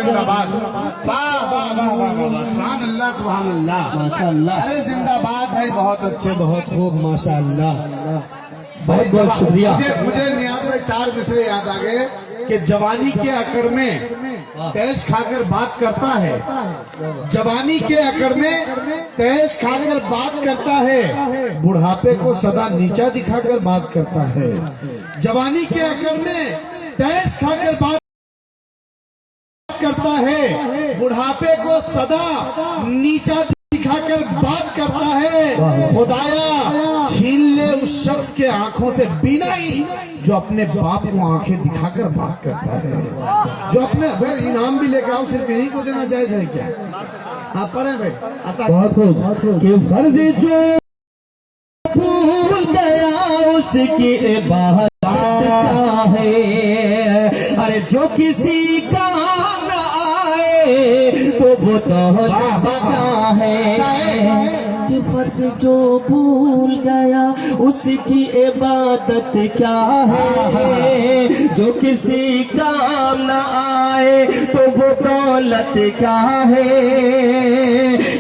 زندہ باد. واہ واہ واہ واہ واہ, سبحان اللہ سبحان اللہ, ماشاء اللہ. ارے زندہ باد بھائی, بہت اچھے, بہت خوب, ماشاء اللہ. بہت بہت شکریہ. مجھے نیاز میں 4 مصرے یاد آ گئے کہ جوانی کے اکڑ میں تیش کھا کر بات کرتا ہے, جوانی کے اکڑ میں تیش کھا کر بات کرتا ہے, بڑھاپے کو سدا نیچا دکھا کر بات کرتا ہے. جوانی کے اکڑ میں تیش کھا کر بات کرتا ہے, بڑھاپے کو سدا نیچا دکھا کر بات کرتا ہے. خدایا چھین لے اس شخص کے آنکھوں سے بینائی جو اپنے باپ کو آنکھیں دکھا کر بات کرتا ہے, جو اپنے انعام بھی لے کے آؤ, صرف یہیں کو دینا جائز ہے کیا؟ آپ پڑھیں بھائی. بہت خوب. کہ فرض جو بھول گیا اس کی عبادت کیا ہے, ارے جو کسی کا نہ آئے تو وہ توحید کیا ہے. کہ فرض جو بھول گیا اس کی عبادت کیا ہے, جو کسی کام نہ آئے تو وہ دولت کیا ہے.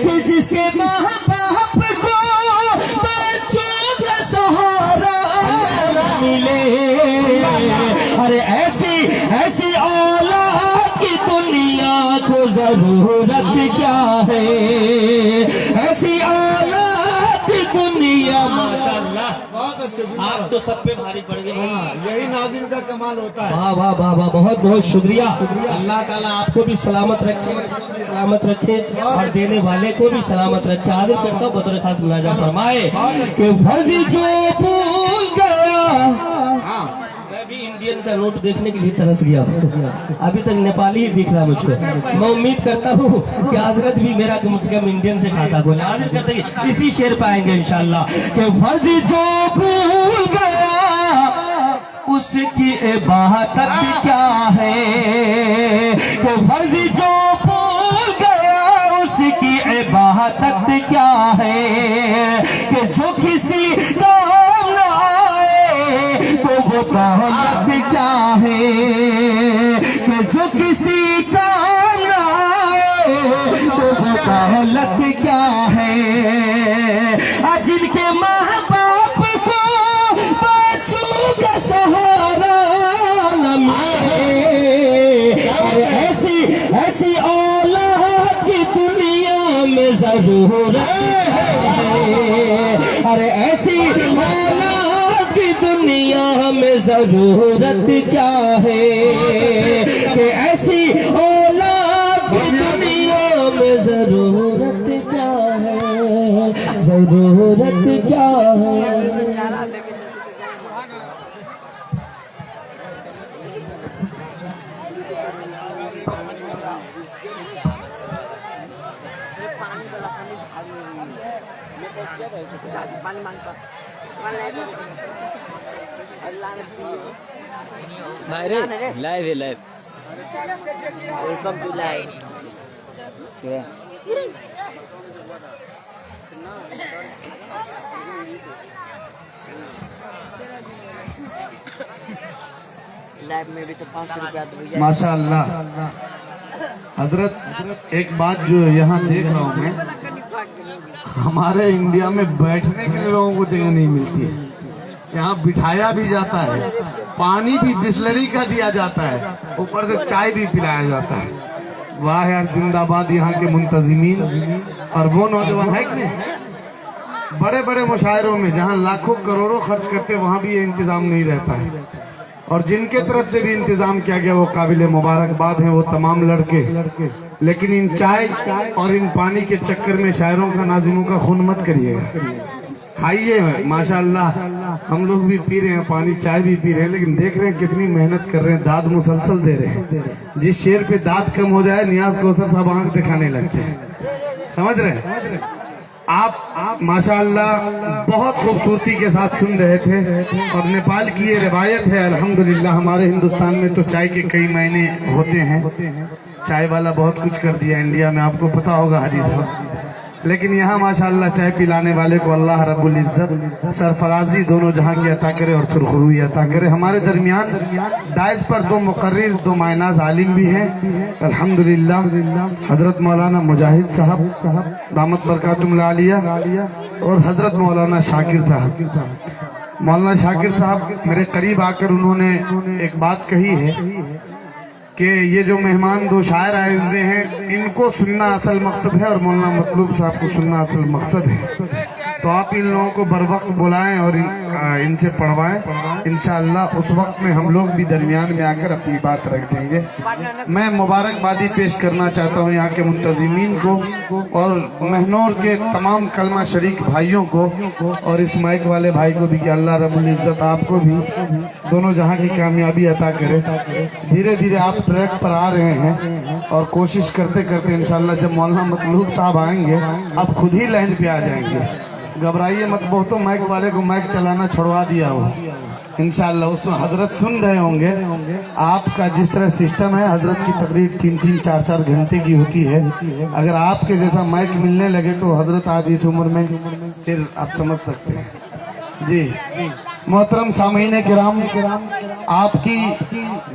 کہ جس کے ماں باپ کو بچوں کا سہارا ملے, ارے ایسی اولاد کی دنیا کو ضرورت کیا ہے, ایسی اولاد کی دنیا. ماشاءاللہ, بہت اچھے. آپ تو سب پہ بھاری پڑ گئے. یہی ناظم کا کمال ہوتا ہے. واہ واہ واہ واہ, بہت بہت شکریہ. اللہ تعالیٰ آپ کو بھی سلامت رکھے, سلامت رکھے, اور دینے والے کو بھی سلامت رکھے. حاضر کرتا ہوں بطور خاص مناجات فرمائے کہ فرض جو بھول گیا. میں بھی انڈین کا نوٹ دیکھنے کے لیے ترس گیا ہوں, ابھی تک نیپالی ہی دکھ رہا مجھ کو. میں امید کرتا ہوں کہ حضرت بھی میرا کم سے کم انڈین سے کھاتا بولے. حاضر کرتے ہیں اسی شعر پہ آئیں گے انشاءاللہ. کہ فرض جو بھول گیا اس کی عبادت کیا ہے, کہ فرض جو بھول گیا اس کی عبادت کیا ہے. کہ جو کسی کام نہ آئے تو وہ دولت کیا ہے, کہ جو کسی کام نہ آئے تو وہ دولت کیا ہے. جن کے ماں باپ کو بچوں کا سہارا نہ ملے, ایسی اولاد کی دنیا میں ضرورت ہے. ارے ایسی اولاد کی دنیا میں ضرورت کیا ہے, کہ ایسی اولاد کی دنیا میں ضرورت کیا ہے, ضرورت کیا ہے. لائیو ہے, live. Welcome to live. Live میں بھی تو 500 روپیہ. ماشاء اللہ. حضرت ایک بات جو یہاں دیکھ رہا ہوں میں, ہمارے انڈیا میں بیٹھنے کے لیے لوگوں کو جگہ نہیں ملتی ہے. یہاں بٹھایا بھی جاتا ہے, پانی بھی بسلری کا دیا جاتا ہے, اوپر سے چائے بھی پلایا جاتا ہے. واہ یار, زندہ باد یہاں کے منتظمین. اور وہ نوجوان ہے کہ نہیں, بڑے بڑے مشاعروں میں جہاں لاکھوں کروڑوں خرچ کرتے وہاں بھی یہ انتظام نہیں رہتا ہے, اور جن کے طرف سے بھی انتظام کیا گیا وہ قابل مبارکباد ہیں, وہ تمام لڑکے. لیکن ان چائے اور ان پانی کے چکر میں شاعروں کا, ناظموں کا خون مت کریے گا. کھائیے, ماشاءاللہ ہم لوگ بھی پی رہے ہیں پانی, چائے بھی پی رہے ہیں, لیکن دیکھ رہے ہیں کتنی محنت کر رہے ہیں, داد مسلسل دے رہے ہیں. جس شعر پہ داد کم ہو جائے نیاز کوثر صاحب آنکھ دکھانے لگتے ہیں. سمجھ رہے ہیں آپ ماشاءاللہ بہت خوبصورتی کے ساتھ سن رہے تھے. اور نیپال کی یہ روایت ہے الحمدللہ. ہمارے ہندوستان میں تو چائے کے کئی معنی ہوتے ہیں, چائے والا بہت کچھ کر دیا انڈیا میں, آپ کو پتا ہوگا حاجی صاحب. लेकिन यहाँ माशाअल्लाह चाय पिलाने वाले को अल्लाह रब्बुल इज्जत सरफराजी दोनों जहां की अता करे और सुरखरुई अता करे। हमारे दरमियान डाइस पर 2 मुकर्रिर 2 मायनाज आलिम भी हैं अल्हम्दुलिल्लाह, हजरत मौलाना मुजाहिद साहब दामत बरकातुहुल आलिया और हजरत मौलाना शाकिर साहब। मौलाना शाकिर साहब मेरे करीब आकर उन्होंने एक बात कही है कि ये जो मेहमान 2 शायर आए हुए हैं इनको सुनना असल मकसद है और मौलाना मतलूब साहब को सुनना असल मकसद है। तो आप इन लोगों को बर वक्त बुलाएं और इनसे पढ़वाएं। इंशाअल्लाह उस वक्त में हम लोग भी दरमियान में आकर अपनी बात रख देंगे। मैं मुबारकबादी पेश करना चाहता हूँ यहाँ के मुंतजिमीन को और महनौर के तमाम कलमा शरीक भाइयों को और इस माइक वाले भाई को भी कि अल्लाह रब्बुल इज्जत आपको भी दोनों जहां की कामयाबी अता करे। धीरे धीरे आप ट्रैक पर आ रहे हैं और कोशिश करते करते इंशाअल्लाह जब मौलाना मतलूब साहब आएंगे आप खुद ही लाइन पे आ जाएंगे। घबराइए मत, बहुतों माइक वाले को माइक चलाना छुड़वा दिया हो इंशाअल्लाह। उसमें हजरत सुन रहे होंगे। आपका जिस तरह सिस्टम है हजरत की तकरीर 3-3 4-4 घंटे की होती है। अगर आपके जैसा माइक मिलने लगे तो हजरत आज इस उम्र में फिर आप समझ सकते हैं जी। मोहतरम सामीन किराम, आपकी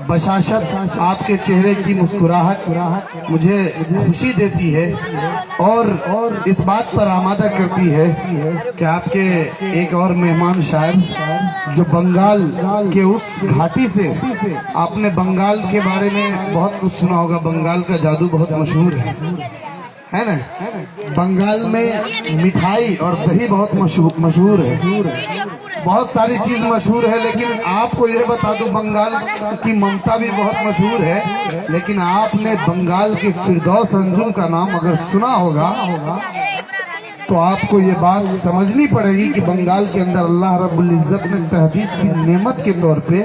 बशाशत आपके चेहरे की मुस्कुराहट मुझे खुशी देती है और इस बात पर आमादा करती है कि आपके एक और मेहमान शायर जो बंगाल के उस घाटी से, आपने बंगाल के बारे में बहुत कुछ सुना होगा। बंगाल का जादू बहुत मशहूर है ना। बंगाल में मिठाई और दही बहुत मशहूर है। बहुत सारी चीज मशहूर है, लेकिन आपको यह बता दूं बंगाल की ममता भी बहुत मशहूर है। लेकिन आपने बंगाल के फिरदौस अंजुम का नाम अगर सुना होगा तो आपको ये बात समझनी पड़ेगी कि बंगाल के अंदर अल्लाह रब्बुल इज्जत ने तहदीद की नेमत के तौर पे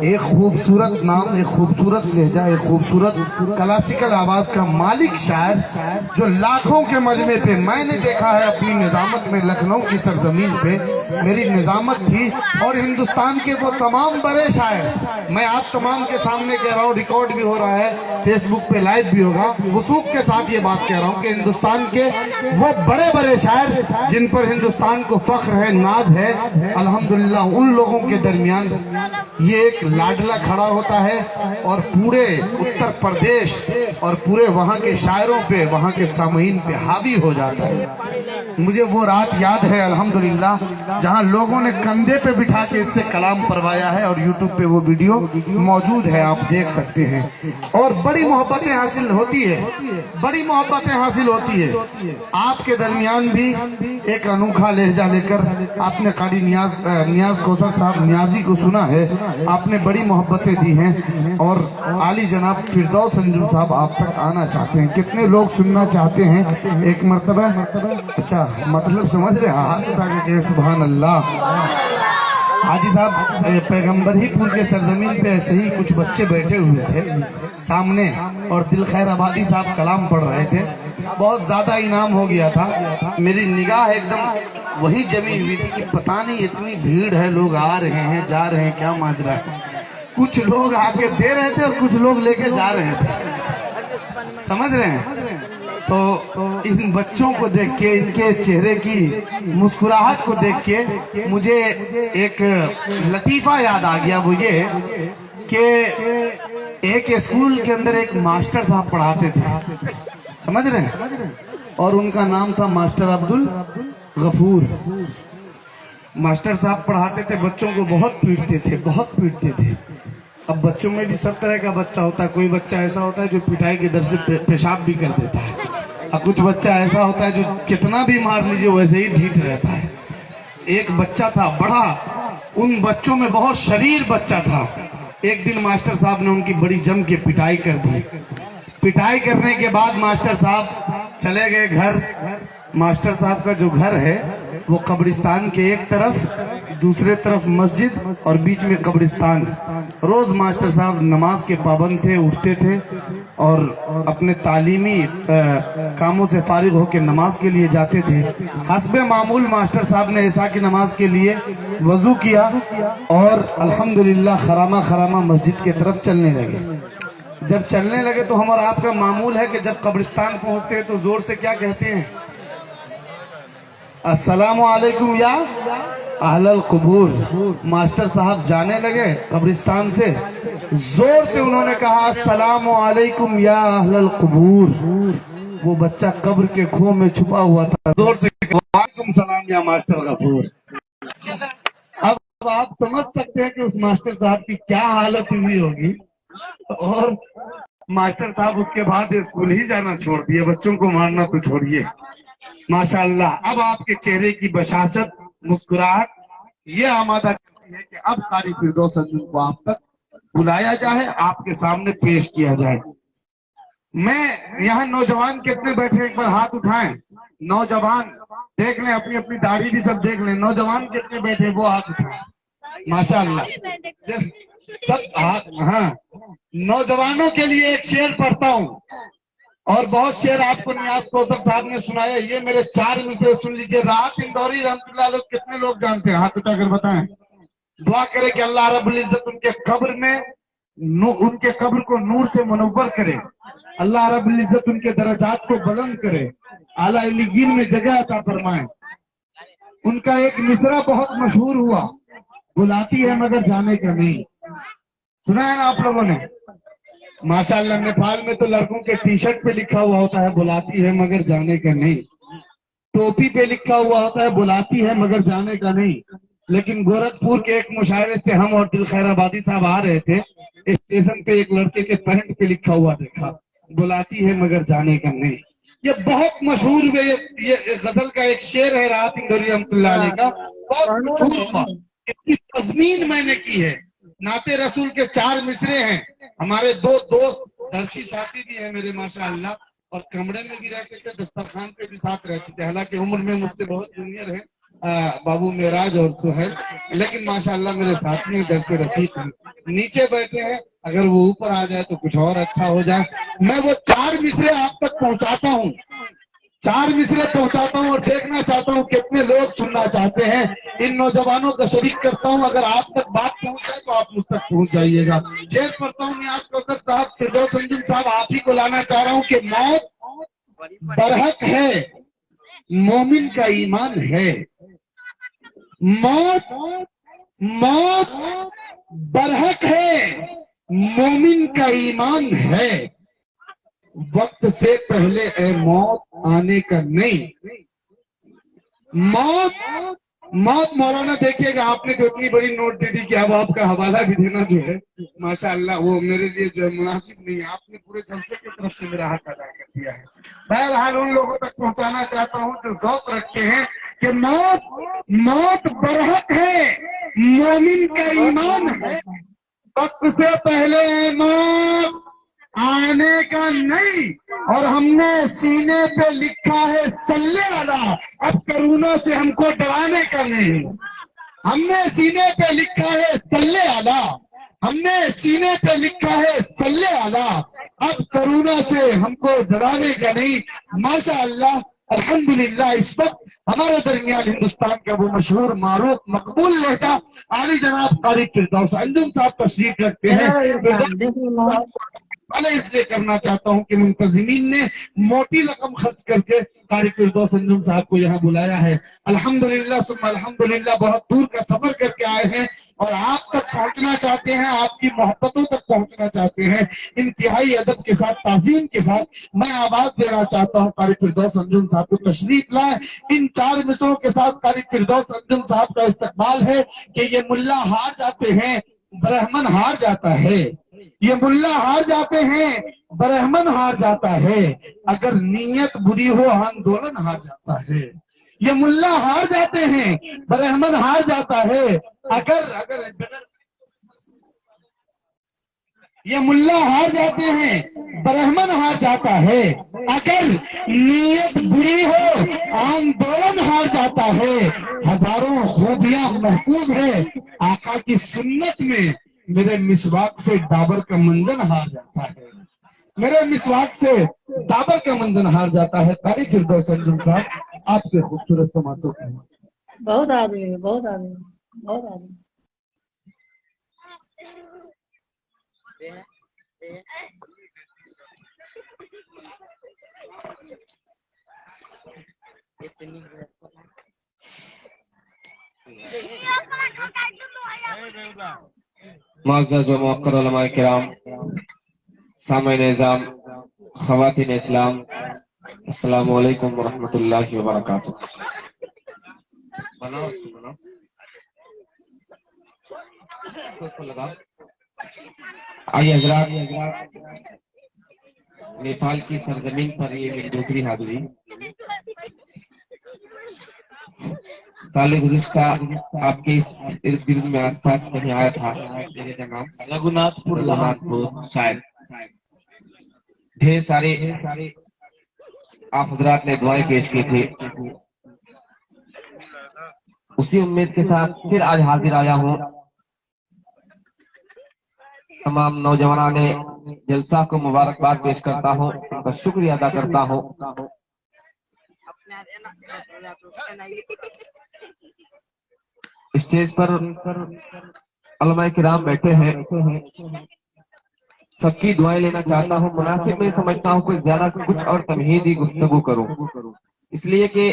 एक खूबसूरत नाम, एक खूबसूरत लहजा, एक खूबसूरत क्लासिकल आवाज का मालिक शायर जो लाखों के मजमे पे मैंने देखा है अपनी निजामत में, लखनऊ की सरजमीन पे मेरी निजामत थी और हिंदुस्तान के वो तमाम बड़े शायर, मैं आप तमाम के सामने कह रहा हूँ, रिकॉर्ड भी हो रहा है, फेसबुक पे लाइव भी होगा, वसूख के साथ ये बात कह रहा हूँ कि हिंदुस्तान के वो बड़े बड़े शायर जिन पर हिंदुस्तान को फख्र है, नाज है, अल्हम्दुलिल्लाह उन लोगों के दरमियान ये एक लाडला खड़ा होता है और पूरे उत्तर प्रदेश और पूरे वहाँ के शायरों पे, वहाँ के सामीन पे हावी हो जाता है। मुझे वो रात याद है अल्हम्दुलिल्लाह जहाँ लोगों ने कंधे पे बिठा के इससे कलाम परवाया है और यूट्यूब पे वो वीडियो मौजूद है, आप देख सकते हैं। और बड़ी मोहब्बतें हासिल होती है, बड़ी मोहब्बतें हासिल होती है। आपके दरमियान भी एक अनोखा लहजा लेकर आपने कारी नियाज कौसर साहब नियाजी को सुना है, आपने बड़ी मोहब्बतें दी हैं और आली जनाब फिरदौस अंजुम साहब आप तक आना चाहते हैं। कितने लोग सुनना चाहते हैं एक मर्तबा? अच्छा मतलब समझ रहे, हाथ उठा के सुभान अल्लाह। हाजी साहब पैगंबर ही पुर के सरजमीन पे ऐसे ही कुछ बच्चे बैठे हुए थे सामने और दिल खैर आबादी साहब कलाम पढ़ रहे थे। बहुत ज्यादा इनाम हो गया था, मेरी निगाह एकदम वही जमी हुई थी कि पता नहीं इतनी भीड़ है, लोग आ रहे हैं जा रहे हैं, क्या माजरा है। कुछ लोग आके दे रहे थे और कुछ लोग लेके जा रहे थे, समझ रहे हैं। तो इन बच्चों को देख के, इनके चेहरे की मुस्कुराहट को देख के मुझे एक लतीफा याद आ गया। वो ये कि एक स्कूल के अंदर एक मास्टर साहब पढ़ाते थे, समझ रहे हैं, और उनका नाम था मास्टर अब्दुल गफूर। मास्टर साहब पढ़ाते थे, बच्चों को बहुत पीटते थे, बहुत पीटते थे। अब बच्चों में भी सब तरह का बच्चा होता है, कोई बच्चा ऐसा होता है जो पिटाई के डर से पेशाब भी कर देता है, और कुछ बच्चा ऐसा होता है जो कितना भी मार लीजिए वैसे ही ढीठ रहता है। एक बच्चा था बड़ा, उन बच्चों में बहुत शरीर बच्चा था। एक दिन मास्टर साहब ने उनकी बड़ी जम के पिटाई कर दी। पिटाई करने के बाद मास्टर साहब चले गए घर। मास्टर साहब का जो घर है वो कब्रिस्तान के एक तरफ, दूसरे तरफ मस्जिद और बीच में कब्रिस्तान। रोज मास्टर साहब नमाज के पाबंद थे, उठते थे और अपने तालीमी कामों से फारिग होकर नमाज के लिए जाते थे। हस्बे मामूल मास्टर साहब ने ऐसा की नमाज के लिए वजू किया और अल्हम्दुलिल्लाह खरामा खरामा मस्जिद के तरफ चलने लगे। जब चलने लगे तो हमारा आपका मामूल है कि जब कब्रिस्तान पहुंचते हैं तो जोर से क्या कहते हैं? अस्सलामु अलैकुम या अहलल कुबूर। मास्टर साहब जाने लगे कब्रिस्तान से, जोर से उन्होंने कहा अस्सलामु अलैकुम या अहलल कुबूर। वो बच्चा कब्र के खोह में छुपा हुआ था, जोर से वालेकुम सलाम या मास्टर गफूर। अब आप समझ सकते हैं कि उस मास्टर साहब की क्या हालत हुई होगी। और मास्टर साहब उसके बाद स्कूल ही जाना छोड़ दिए, बच्चों को मारना तो छोड़िए। माशाअल्लाह, अब आपके चेहरे की बशाशत, मुस्कुराहट ये आमादा करती है कि अब कारी फिरदौस अंजुम को आप तक बुलाया जाए, आपके सामने पेश किया जाए। मैं यहाँ नौजवान कितने बैठे, एक बार हाथ उठाएं। नौजवान देख लें, अपनी अपनी दाढ़ी भी सब देख लें। नौजवान कितने बैठे वो हाथ उठाएं। माशाअल्लाह, सब हाथ। हाँ, नौजवानों के लिए एक शेर पढ़ता हूँ और बहुत शेर आपको नियाज कौसर साहब ने सुनाया। ये मेरे 4 मिसरे सुन लीजिए। राहत इंदौरी रहमतुल्लाह अलैह कितने लोग जानते हैं, हाथ उठाकर बताएं। दुआ करे कि अल्लाह रब्बुल इज्जत उनके कब्र में उनके कब्र को नूर से मुनव्वर करे। अल्लाह रब्बुल इज्जत उनके दर्जात को बुलंद करे, आला इल्लीयीन में जगह अता फरमाए। उनका एक मिसरा बहुत मशहूर हुआ, बुलाती है मगर जाने का नहीं। सुना है ना आप लोगों ने? माशाअल्लाह, नेपाल में तो लड़कों के टी शर्ट पे लिखा हुआ होता है बुलाती है मगर जाने का नहीं, टोपी पे लिखा हुआ होता है बुलाती है मगर जाने का नहीं। लेकिन गोरखपुर के एक मुशायरे से हम और दिल खैर आबादी साहब आ रहे थे, स्टेशन पे एक लड़के के पैंट पे लिखा हुआ देखा, बुलाती है मगर जाने का नहीं। ये बहुत मशहूर ये गजल का एक शेर है राहत इंदौरी रहमतुल्लाह अलैह का, बहुत मशहूर हुआ। इसकी तज़मीन मैंने की है। नाते रसूल के 4 मिसरे हैं। हमारे 2 दोस्त दर्शी साथी भी हैं मेरे माशाअल्लाह, और कमरे में भी रहते थे, दस्तरखान पे भी साथ रहते थे। हालांकि उम्र में मुझसे बहुत जूनियर है बाबू मेराज और सुहेल, लेकिन माशाअल्लाह मेरे साथी में दर से रफीक हैं। नीचे बैठे हैं, अगर वो ऊपर आ जाए तो कुछ और अच्छा हो जाए। मैं वो 4 मिसरे आप तक पहुंचाता हूँ, 4 मिसरे पहुंचाता हूँ और देखना चाहता हूँ कितने लोग सुनना चाहते हैं। इन नौजवानों का शरीक करता हूँ, अगर आप तक बात पहुंच जाए तो आप मुझ तक पहुंच जाइएगा। शेर पढ़ता हूँ नियाज कौसर साहब, फिरदौस अंजुम साहब, आप ही को लाना चाह रहा हूँ कि मौत बरहक है, मोमिन का ईमान है। मौत मौत बरहक है, मोमिन का ईमान है। वक्त से पहले ए मौत आने का नहीं। मौत मौत मौलाना देखिएगा, आपने तो इतनी बड़ी नोट दे दी कि अब आपका हवाला भी देना जो है माशाअल्लाह वो मेरे लिए जो है मुनासिब नहीं है। आपने पूरे जलसे की तरफ से मेरा हक अदा कर दिया है। बहरहाल उन लोगों तक पहुंचाना चाहता हूं जो ज़ौक रखते हैं कि मौत बरहक है, मोमिन का ईमान है। वक्त से पहले मौत आने का नहीं, और हमने सीने पे लिखा है सल्ले अला, अब करुणा से हमको डराने का नहीं। हमने सीने पे लिखा है सल्ले अला, हमने सीने पे लिखा है सल्ले अला, अब करुणा से हमको डराने का नहीं। माशाअल्लाह, अल्हम्दुलिल्लाह, इस वक्त हमारे दरमियान हिंदुस्तान का वो मशहूर मारूफ मकबूल लड़का आली जनाब कारी फिरदौस अंजुम साहब तशरीफ रखते हैं। वाले इसलिए करना चाहता हूं कि मुंतजिमीन ने मोटी रकम खर्च करके कारी फिरदौस अंजुम साहब को यहाँ बुलाया है। अल्हम्दुलिल्लाह सुम्मा अल्हम्दुलिल्लाह, बहुत दूर का सफर करके आए हैं और आप तक पहुंचना चाहते हैं, आपकी मोहब्बतों तक पहुंचना चाहते हैं। इंतहाई अदब के साथ, ताज़ीम के साथ मैं आवाज देना चाहता हूँ कारी फिरदौस अंजुम साहब को तशरीफ लाए। इन 4 मिसरों के साथ कारी फिरदौस अंजुम साहब का इस्तकबाल है कि ये मुल्ला हार जाते हैं, ब्राह्मण हार जाता है। ये मुल्ला हार जाते हैं, ब्राह्मण हार जाता है। अगर नीयत बुरी हो आंदोलन हार जाता है। ये मुल्ला हार जाते हैं, ब्राह्मण हार जाता है। अगर अगर ये मुल्ला हार जाते हैं, ब्राह्मण हार जाता है। अगर नीयत बुरी हो आंदोलन हार जाता है। हजारों खूबियां महफूज है आका की सुन्नत में, मेरे मिसवाक से डाबर का मंजन हार जाता है। मेरे मिसवाक से डाबर का मंजन हार जाता है। कारी फिरदौस अंजुम साहब, आपके खूबसूरत समातों के बहुत आदमी, बहुत आदमी, बहुत आदमी। इतनी معزز و موقر علماء کرام، سامعین نظام، خواتین اسلام، السلام علیکم ورحمۃ اللہ وبرکاتہ۔ آئیے حضرات، نیپال کی سرزمین پر یہ میری دوسری حاضری۔ سال گزشتہ آپ کے اس ارد گرد میں آس پاس کہیں آیا تھا، جگہ کا نام رگھوناتھ پور شاید۔ ڈھیر سارے آپ حضرات نے دعائیں پیش کی تھی، اسی امید کے ساتھ پھر آج حاضر آیا ہوں۔ تمام نوجوانان جلسہ کو مبارکباد پیش کرتا ہوں، ان کا شکریہ ادا کرتا ہوں۔ اسٹیج پر علماء کرام بیٹھے ہیں، سب کی دعائیں لینا چاہتا ہوں۔ مناسب میں سمجھتا ہوں کہ زیادہ کچھ اور تمہیدی گفتگو کروں، اس لیے کہ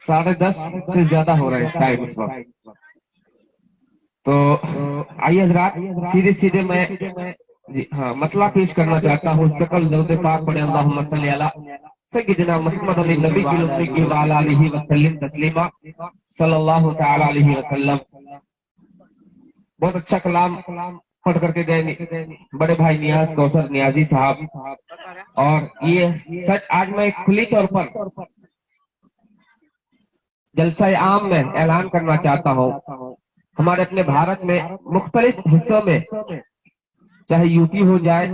10:30 سے زیادہ ہو رہا ہے ٹائم اس وقت۔ تو آئیے حضرات، سیدھے میں مطلع پیش کرنا چاہتا ہوں۔ سکل درود پاک پڑھیں، اللہم صلی علی سیدنا محمد النبی الامی وعلی آلہ وسلم تسلیما، صلی اللہ تعالی علیہ وسلم۔ بہت اچھا کلام پڑھ کر کے گئے بڑے بھائی نیاز کوثر نیازی صاحب، اور یہ سچ آج میں کھلی طور پر جلسہ عام میں اعلان کرنا چاہتا ہوں۔ ہمارے اپنے بھارت میں مختلف حصوں میں، چاہے یو پی ہو جائے،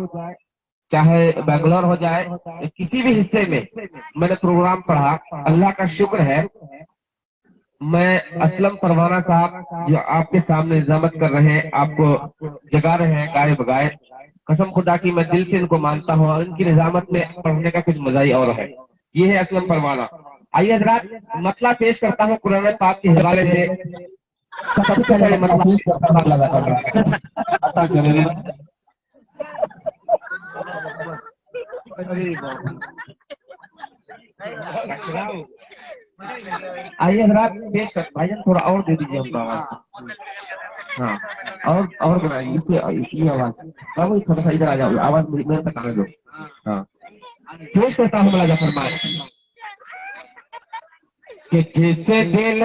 چاہے بنگلور ہو جائے، کسی بھی حصے میں نے پروگرام پڑھا۔ اللہ کا شکر ہے، میں اسلم پروانہ صاحب جو آپ کے سامنے نظامت کر رہے ہیں، آپ کو جگا رہے ہیں گائے بگائے، قسم خدا کی میں دل سے ان کو مانتا ہوں، اور ان کی نظامت میں پڑھنے کا کچھ مزہ ہی اور ہے۔ یہ ہے اسلم پروانہ۔ آئیے حضرات، مطلع پیش کرتا ہوں قرآن پاک کے حوالے سے۔ سب سے پہلے مطلب آئیے حضرات پیش کر، بھائی جان تھوڑا اور دے دیجیے ہم کو آواز۔ ہاں، اور بنائیے اس سے یہ آواز، بابو تھوڑا سا ادھر آ جاؤ، آواز میرے تک آنے دو۔ ہاں، پیش کرتا ہوں ملاجہ فرمائے کہ جس دل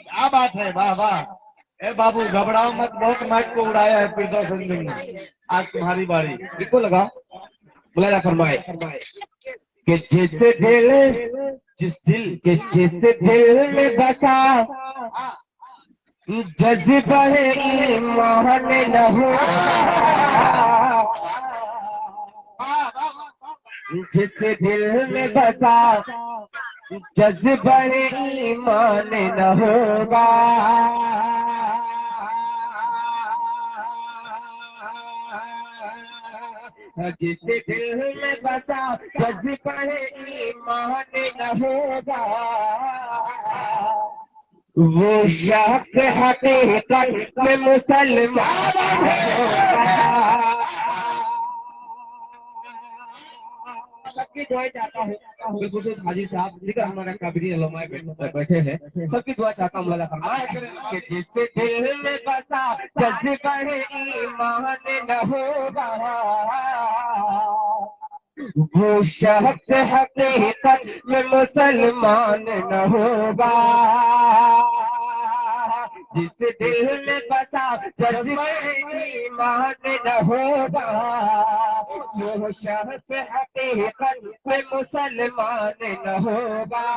کیا بات ہے، واہ واہ۔ اے بابو گھبراؤ مت، بہت مائک کو اڑایا ہے فردوس نے، آج تمہاری باری۔ اس کو لگا ملاجہ فرمائے کہ جس دل میں بسا جذبہ ایمان نہ ہو، جس دل میں بسا جذبہ ایمان نہ ہوگا، جس دل میں بسا جذبہ ایمان نہ ہوگا، وہ شخص حقیقت میں مسلمان ہوگا۔ سب کی دعائیں چاہتا ہوں، بالخصوص حاجی صاحب دیگر ہمارا کابری علماء بیٹھے ہیں، سب کی دعا چاہتا ہوں اللہ فرمائے کہ جس دل میں بسا جذبہ ایمان نہ ہوگا، وہ شخص حقیقت میں مسلمان نہ ہوگا، جس دل میں بسا جذبہ ایمان نہ ہوگا، جو شخص حقیقت میں مسلمان نہ ہوگا،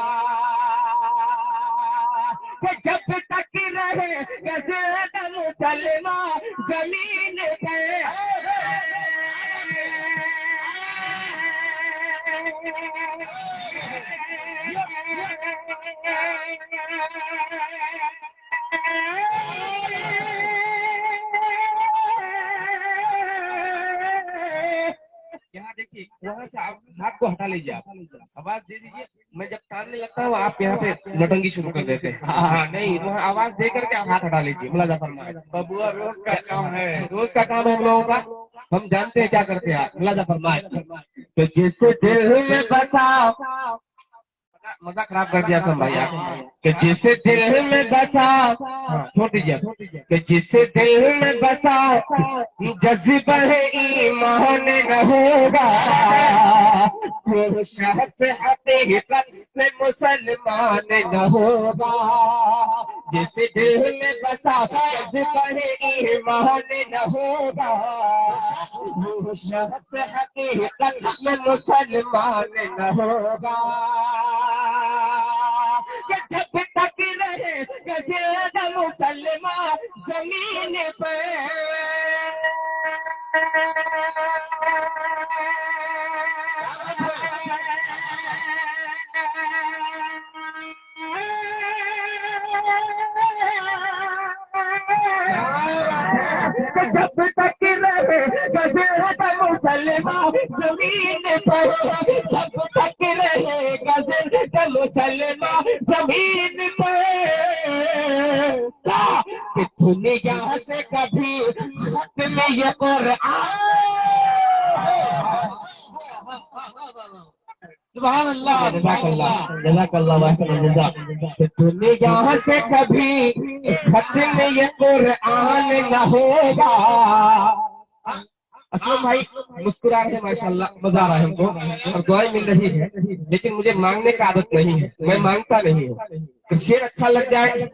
کہ جب تک رہے گا زندہ مسلمان زمین پہ، یہاں دیکھیے वहाँ से आप हाथ को हटा लीजिए, आप आवाज दे दीजिए। मैं जब तानने लगता हूँ आप यहाँ पे नटंगी शुरू कर देते हैं। हाँ नहीं, वहाँ आवाज दे करके आप हाथ हटा लीजिए। मुलाजा फरमाए। बबुआ रोज का काम है। रोज का काम है हम लोगों का, हम जानते हैं क्या करते हैं आप। मुलाजा फरमाए। तो जिस दिल में बसा, मजा खराब कर दिया सब भाई आप, कि जिस दिल में बसा, छोड़ दीजिए, कि जिस दिल में बसा जज्बा है ईमान न होगा, वो शख्स हकीकत में मुसलमान न होगा। जिस दिल में बसा जज्बा है ईमान न होगा, वो शख्स हकीकत में मुसलमान न होगा। कि जब तक रहे जिंदा मुसलमान जमीन पे, जब तक रहे जिंदा मुसलमान जमीन पर, जब तक रहे जिंदा मुसलमान जमीन पर, कि दुनिया से कभी खत्म ये कुरान। सुभान अल्लाह। जज़ाकल्लाह वाहिद जज़ा। तो दुनिया से कभी खत्म ये कुरान न होगा। असलम भाई मुस्कुरा रहे हैं, माशाल्लाह, मजा आ रहा है हमको और दुआएं मिल रही है, लेकिन मुझे मांगने का आदत नहीं है, मैं मांगता नहीं हूँ। तो शेर अच्छा लग जाए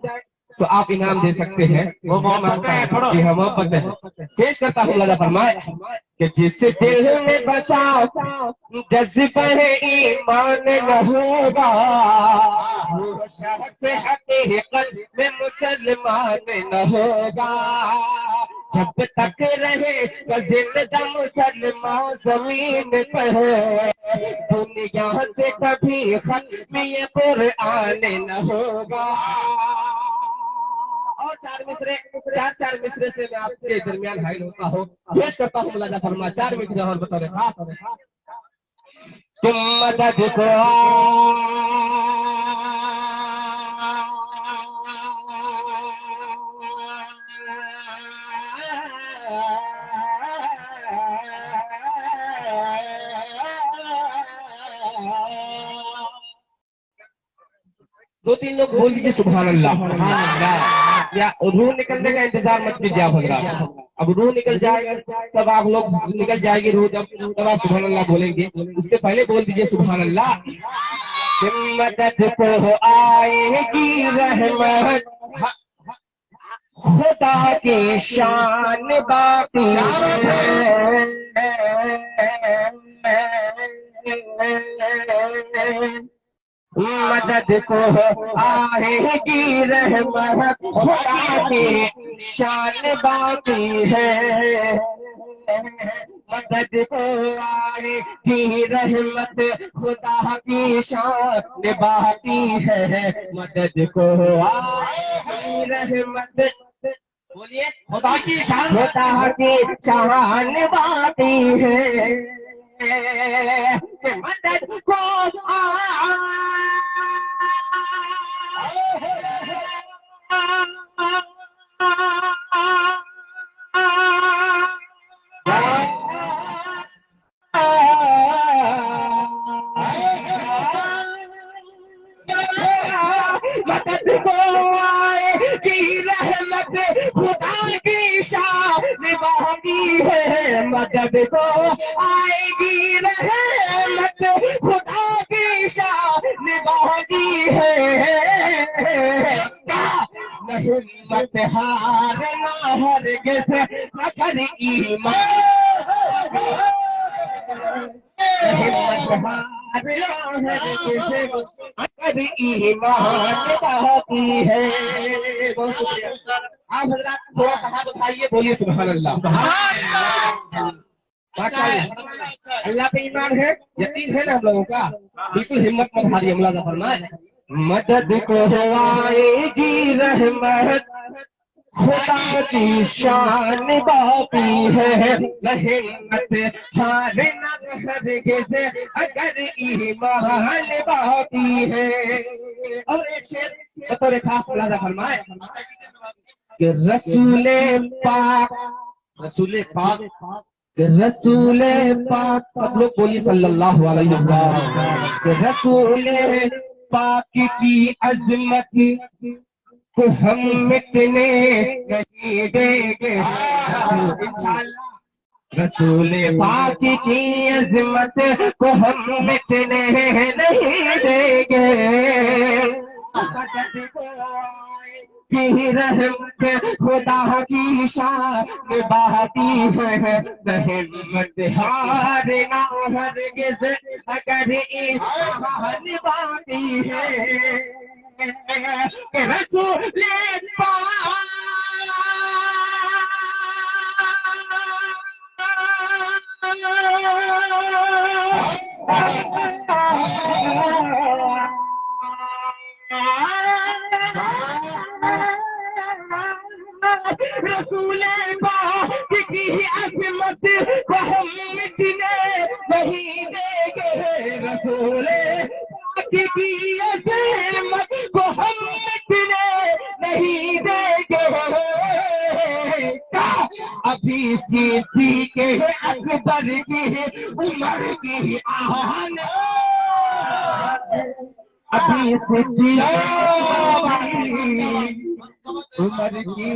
तो आप इनाम दे सकते हैं। वो मोहब्बत है, पढ़ो। जी हाँ, मोहब्बत है। पेश करता हूँ मुलाजा फरमाए कि जिस दिल में बसा जज्बा है ईमान न होगा, वो शख्स हकीकत में मुसलमान न होगा। जब तक रहे जिंदा मुसलमान जमीन पर, दुनिया से कभी खत्म ये कुरान न होगा। और चार मिसरे से मैं आपके दरमियान हाइल होता हूँ, पेश करता हूँ मुलाजा फरमा। 4 मिसरे और बतौर खास, तुम मदद को दो तीन लोग बोल दीजिए सुभान अल्लाह। या रूह निकलने का इंतजार मत कीजिए आप हजरात, अब रूह निकल जाएगा तब आप लोग, निकल जाएगी रूह जब, तब आप सुभान अल्लाह बोलेंगे। उससे पहले बोल दीजिए सुभान अल्लाह। मदद को आएगी रहमत, खुदा की शान बाकी है। मदद को आएगी रहमत, खुदा की शान बाकी है। मदद को आएगी रहमत, खुदा की शान बाकी है। मदद को आएगी रहमत, बोलिए, खुदा की शान बाकी है। मदद को मदद को आएगी रहमत, खुदा की शान बाकी है। मदद को आएगी रहमत, खुदा की शान बाकी है। हिम्मत हारना हरगिज़ मगर ईमान, अगर ईमान बाकी है। बहुत शुक्रिया। आप हजरात थोड़ा सा हाथ उठाइए, बोलिए सुभान अल्लाह। माशाअल्लाह, अल्लाह पे ईमान है, यकीन है ना हम लोगों का, बिल्कुल हिम्मत मत हारिए। मुलाजा फरमाए, मदद को आएगी रहमत, خدا کی شان باقی ہے نہ ہمت ہارنا ہرگز اگر ایمان باقی ہے. اور ایک شعر بطور خاص ملاحظہ فرمائے کہ رسول پاک رسول پاک سب لوگ بولیے صلی اللہ علیہ وسلم کہ رسول پاک کی عظمت کو ہم مٹنے نہیں دیں گے انشاءاللہ. رسول پاک کی عظمت کو ہم مٹنے نہیں دیں گے. کی رحمت خدا کی شان باقی ہے نہ ہمت ہارنا ہرگز اگر ایمان باقی ہے. کہ رسول رسول پاک کی عظمت کو ہم مٹنے نہیں دیں گے. رسول پاک کی عظمت کو ہم مٹنے نہیں دیں گے. ابھی صدیق اکبر کی عمر کی آن ابھی صدیق عمر کی